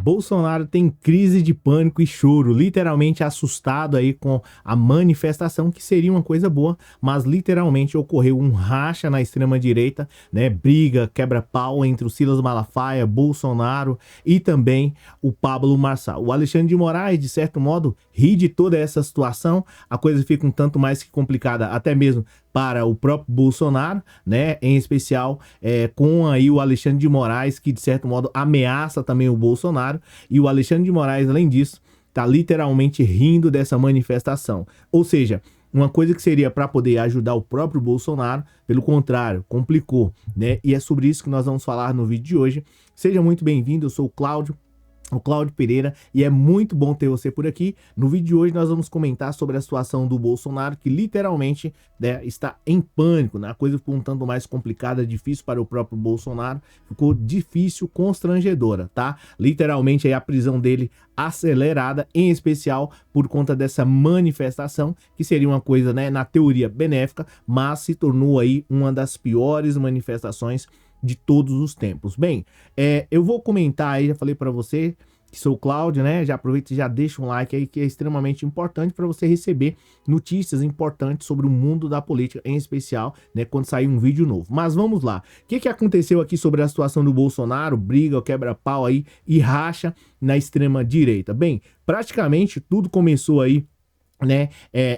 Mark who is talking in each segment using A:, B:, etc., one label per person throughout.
A: Bolsonaro tem crise de pânico e choro, literalmente assustado aí com a manifestação, que seria uma coisa boa, mas literalmente ocorreu um racha na extrema-direita, né? Briga, quebra-pau entre o Silas Malafaia, Bolsonaro e também o Pablo Marçal. O Alexandre de Moraes, de certo modo, ri de toda essa situação, a coisa fica um tanto mais que complicada, até mesmo para o próprio Bolsonaro, né, em especial com aí o Alexandre de Moraes, que de certo modo ameaça também o Bolsonaro, e o Alexandre de Moraes, além disso, tá literalmente rindo dessa manifestação. Ou seja, uma coisa que seria para poder ajudar o próprio Bolsonaro, pelo contrário, complicou, né? E é sobre isso que nós vamos falar no vídeo de hoje. Seja muito bem-vindo, eu sou o Cláudio Pereira, e é muito bom ter você por aqui. No vídeo de hoje nós vamos comentar sobre a situação do Bolsonaro, que literalmente, né, está em pânico, né? A coisa ficou um tanto mais complicada, difícil para o próprio Bolsonaro, ficou difícil, constrangedora, tá? Literalmente aí a prisão dele acelerada, em especial por conta dessa manifestação, que seria uma coisa, né, na teoria benéfica, mas se tornou aí uma das piores manifestações de todos os tempos. Bem, eu vou comentar aí, já falei para você que sou o Cláudio, né? Já aproveita e já deixa um like aí, que é extremamente importante para você receber notícias importantes sobre o mundo da política, em especial, né, quando sair um vídeo novo. Mas vamos lá. O que aconteceu aqui sobre a situação do Bolsonaro? Briga, quebra-pau aí e racha na extrema direita. Bem, praticamente tudo começou aí, né,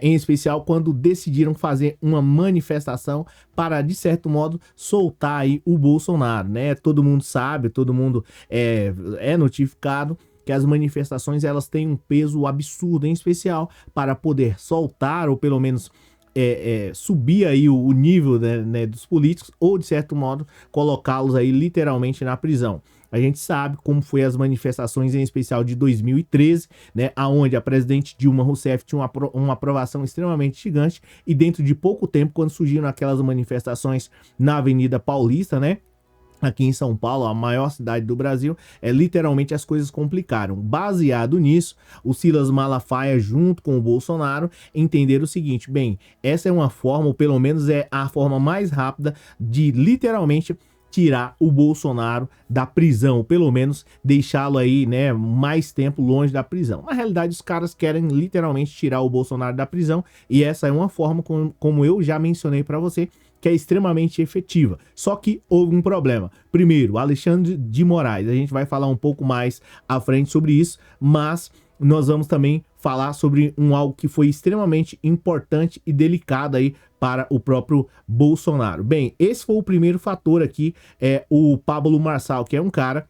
A: em especial quando decidiram fazer uma manifestação para, de certo modo, soltar aí o Bolsonaro, né? Todo mundo sabe, todo mundo é notificado que as manifestações elas têm um peso absurdo, em especial para poder soltar ou pelo menos subir aí o nível, né, dos políticos, ou de certo modo colocá-los aí literalmente na prisão. A gente sabe como foi as manifestações, em especial de 2013, né, aonde a presidente Dilma Rousseff tinha uma aprovação extremamente gigante, e dentro de pouco tempo, quando surgiram aquelas manifestações na Avenida Paulista, né, aqui em São Paulo, a maior cidade do Brasil, literalmente as coisas complicaram. Baseado nisso, o Silas Malafaia, junto com o Bolsonaro, entenderam o seguinte: bem, essa é uma forma, ou pelo menos é a forma mais rápida de literalmente tirar o Bolsonaro da prisão, pelo menos deixá-lo aí, né, mais tempo longe da prisão. Na realidade, os caras querem literalmente tirar o Bolsonaro da prisão, e essa é uma forma, como eu já mencionei para você, que é extremamente efetiva. Só que houve um problema. Primeiro, Alexandre de Moraes. A gente vai falar um pouco mais à frente sobre isso, mas nós vamos também falar sobre algo que foi extremamente importante e delicado aí para o próprio Bolsonaro. Bem, esse foi o primeiro fator aqui, o Pablo Marçal, que é um cara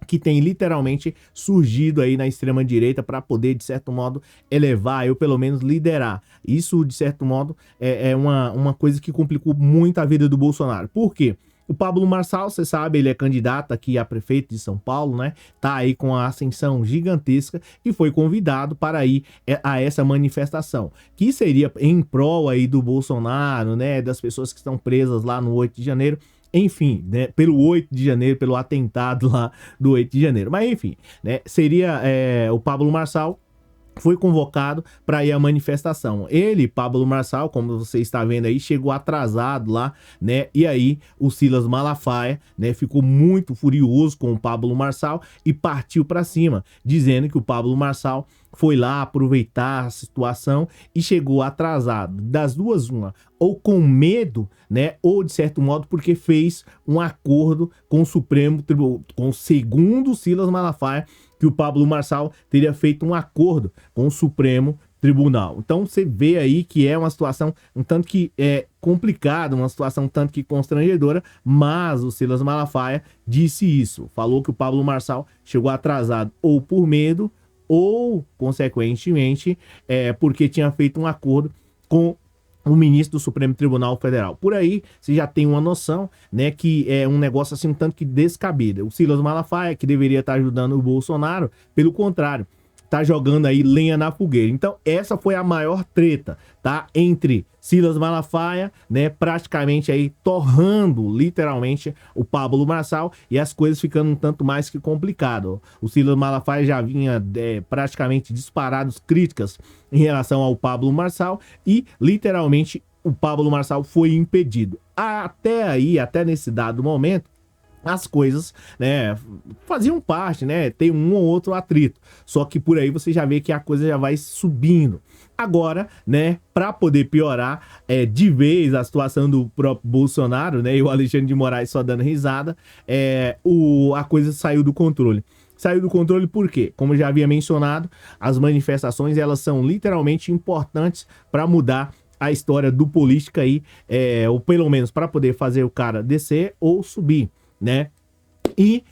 A: que tem literalmente surgido aí na extrema direita para poder, de certo modo, elevar, ou pelo menos liderar. Isso, de certo modo, é uma coisa que complicou muito a vida do Bolsonaro. Por quê? O Pablo Marçal, você sabe, ele é candidato aqui a prefeito de São Paulo, né? Tá aí com a ascensão gigantesca e foi convidado para ir a essa manifestação, que seria em prol aí do Bolsonaro, né? Das pessoas que estão presas lá no 8 de janeiro. Enfim, né, pelo 8 de janeiro, pelo atentado lá do 8 de janeiro. Mas enfim, né, seria o Pablo Marçal foi convocado para ir à manifestação. Ele, Pablo Marçal, como você está vendo aí, chegou atrasado lá, né? E aí o Silas Malafaia, né, ficou muito furioso com o Pablo Marçal e partiu para cima, dizendo que o Pablo Marçal foi lá aproveitar a situação e chegou atrasado. Das duas, uma, ou com medo, né, ou de certo modo porque fez um acordo com o Supremo Tribunal, com o segundo Silas Malafaia, que o Pablo Marçal teria feito um acordo com o Supremo Tribunal. Então você vê aí que é uma situação um tanto que complicada, uma situação um tanto que constrangedora, mas o Silas Malafaia disse isso, falou que o Pablo Marçal chegou atrasado ou por medo, ou, consequentemente, porque tinha feito um acordo com o ministro do Supremo Tribunal Federal. Por aí, você já tem uma noção, né, que é um negócio assim um tanto que descabido. O Silas Malafaia, que deveria estar ajudando o Bolsonaro, pelo contrário, tá jogando aí lenha na fogueira. Então, essa foi a maior treta, tá? Entre Silas Malafaia, né, praticamente aí torrando literalmente o Pablo Marçal, e as coisas ficando um tanto mais que complicado. O Silas Malafaia já vinha praticamente disparado críticas em relação ao Pablo Marçal, e literalmente o Pablo Marçal foi impedido. Até aí, até nesse dado momento, as coisas, né, faziam parte, né, tem um ou outro atrito, só que por aí você já vê que a coisa já vai subindo. Agora, né, para poder piorar de vez a situação do próprio Bolsonaro, né, e o Alexandre de Moraes só dando risada, a coisa saiu do controle. Saiu do controle por quê? Como eu já havia mencionado, as manifestações, elas são literalmente importantes para mudar a história do política aí, ou pelo menos para poder fazer o cara descer ou subir, né? E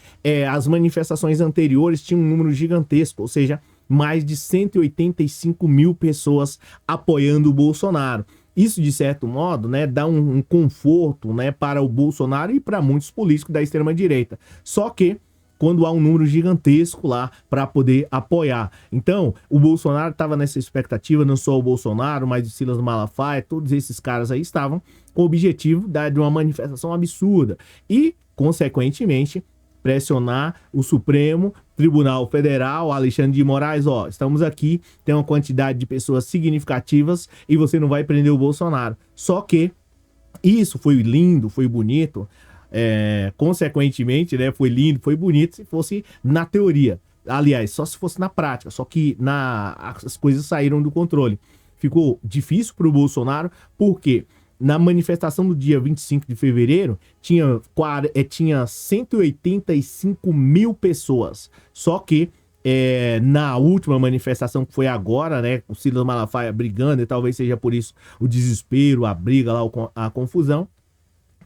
A: as manifestações anteriores tinham um número gigantesco, ou seja, mais de 185 mil pessoas apoiando o Bolsonaro. Isso, de certo modo, né, dá um conforto, né, para o Bolsonaro e para muitos políticos da extrema-direita. Só que quando há um número gigantesco lá para poder apoiar. Então, o Bolsonaro estava nessa expectativa, não só o Bolsonaro, mas o Silas Malafaia, todos esses caras aí estavam com o objetivo de uma manifestação absurda e, consequentemente, pressionar o Supremo Tribunal Federal, Alexandre de Moraes, ó, estamos aqui, tem uma quantidade de pessoas significativas e você não vai prender o Bolsonaro. Só que isso foi lindo, foi bonito, consequentemente, né, foi lindo, foi bonito se fosse na teoria. Aliás, só se fosse na prática, só que as coisas saíram do controle. Ficou difícil para o Bolsonaro, porque na manifestação do dia 25 de fevereiro, tinha 185 mil pessoas. Só que na última manifestação, que foi agora, né, o Silas Malafaia brigando, e talvez seja por isso o desespero, a briga lá, a confusão,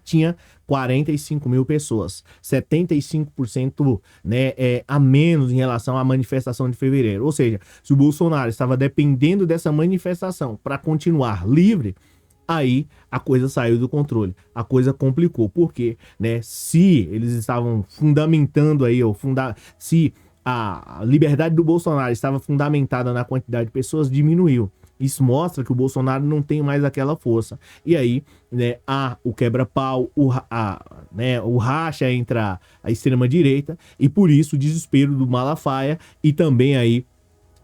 A: tinha 45 mil pessoas, 75%, né, a menos em relação à manifestação de fevereiro. Ou seja, se o Bolsonaro estava dependendo dessa manifestação para continuar livre, aí a coisa saiu do controle, a coisa complicou. Por quê? Né? Se eles estavam fundamentando aí, se a liberdade do Bolsonaro estava fundamentada na quantidade de pessoas, diminuiu. Isso mostra que o Bolsonaro não tem mais aquela força. E aí, né, há o quebra-pau, o racha entre a extrema-direita, e por isso o desespero do Malafaia e também aí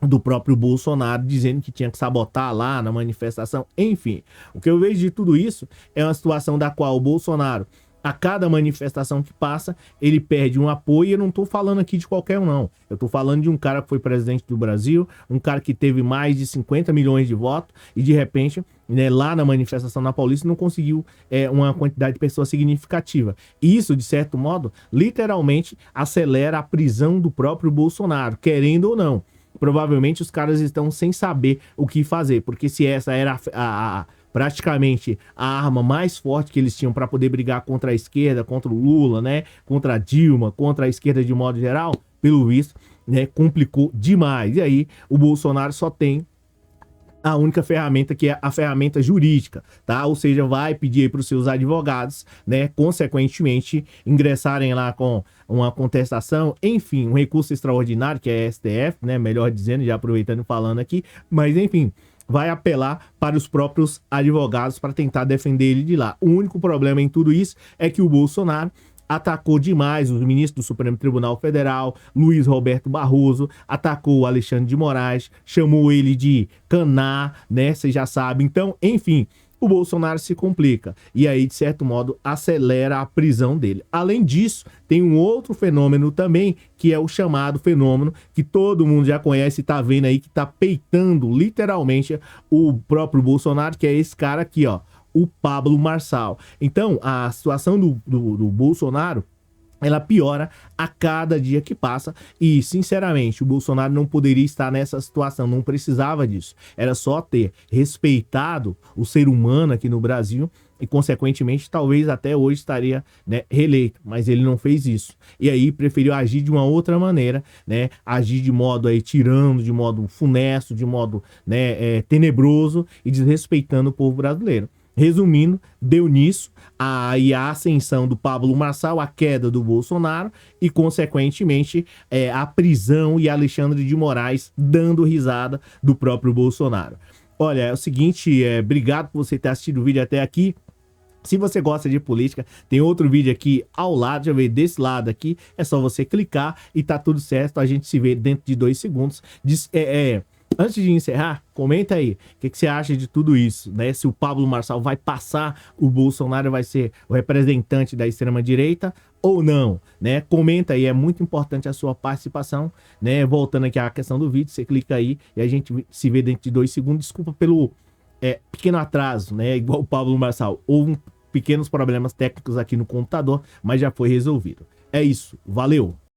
A: do próprio Bolsonaro, dizendo que tinha que sabotar lá na manifestação. Enfim, o que eu vejo de tudo isso é uma situação da qual o Bolsonaro, a cada manifestação que passa, ele perde um apoio. Eu não tô falando aqui de qualquer um, não. Eu tô falando de um cara que foi presidente do Brasil, um cara que teve mais de 50 milhões de votos e, de repente, né, lá na manifestação na Paulista, não conseguiu uma quantidade de pessoas significativa. Isso, de certo modo, literalmente acelera a prisão do próprio Bolsonaro, querendo ou não. Provavelmente os caras estão sem saber o que fazer, porque se essa era praticamente a arma mais forte que eles tinham para poder brigar contra a esquerda, contra o Lula, né, contra a Dilma, contra a esquerda de modo geral, pelo visto, né, complicou demais. E aí o Bolsonaro só tem a única ferramenta, que é a ferramenta jurídica, tá? Ou seja, vai pedir aí para os seus advogados, né, consequentemente, ingressarem lá com uma contestação, enfim, um recurso extraordinário, que é STF, né, melhor dizendo, já aproveitando e falando aqui, mas enfim, vai apelar para os próprios advogados para tentar defender ele de lá. O único problema em tudo isso é que o Bolsonaro atacou demais os ministros do Supremo Tribunal Federal, Luiz Roberto Barroso, atacou o Alexandre de Moraes, chamou ele de caná, né, você já sabe. Então, enfim, o Bolsonaro se complica e aí, de certo modo, acelera a prisão dele. Além disso, tem um outro fenômeno também, que é o chamado fenômeno que todo mundo já conhece e tá vendo aí, que tá peitando literalmente o próprio Bolsonaro, que é esse cara aqui, ó, o Pablo Marçal. Então, a situação do Bolsonaro, ela piora a cada dia que passa e, sinceramente, o Bolsonaro não poderia estar nessa situação, não precisava disso. Era só ter respeitado o ser humano aqui no Brasil e, consequentemente, talvez até hoje estaria, né, reeleito, mas ele não fez isso. E aí preferiu agir de uma outra maneira, né, agir de modo aí tirando, de modo funesto, de modo, né, tenebroso e desrespeitando o povo brasileiro. Resumindo, deu nisso a ascensão do Pablo Marçal, a queda do Bolsonaro e, consequentemente, a prisão e Alexandre de Moraes dando risada do próprio Bolsonaro. Olha, é o seguinte, obrigado por você ter assistido o vídeo até aqui. Se você gosta de política, tem outro vídeo aqui ao lado, já veio desse lado aqui, é só você clicar e tá tudo certo, a gente se vê dentro de 2 segundos. Antes de encerrar, comenta aí o que você acha de tudo isso, né? Se o Pablo Marçal vai passar, o Bolsonaro vai ser o representante da extrema-direita, ou não, né? Comenta aí, é muito importante a sua participação, né? Voltando aqui à questão do vídeo, você clica aí e a gente se vê dentro de 2 segundos. Desculpa pelo pequeno atraso, né? Igual o Pablo Marçal, houve pequenos problemas técnicos aqui no computador, mas já foi resolvido. É isso, valeu!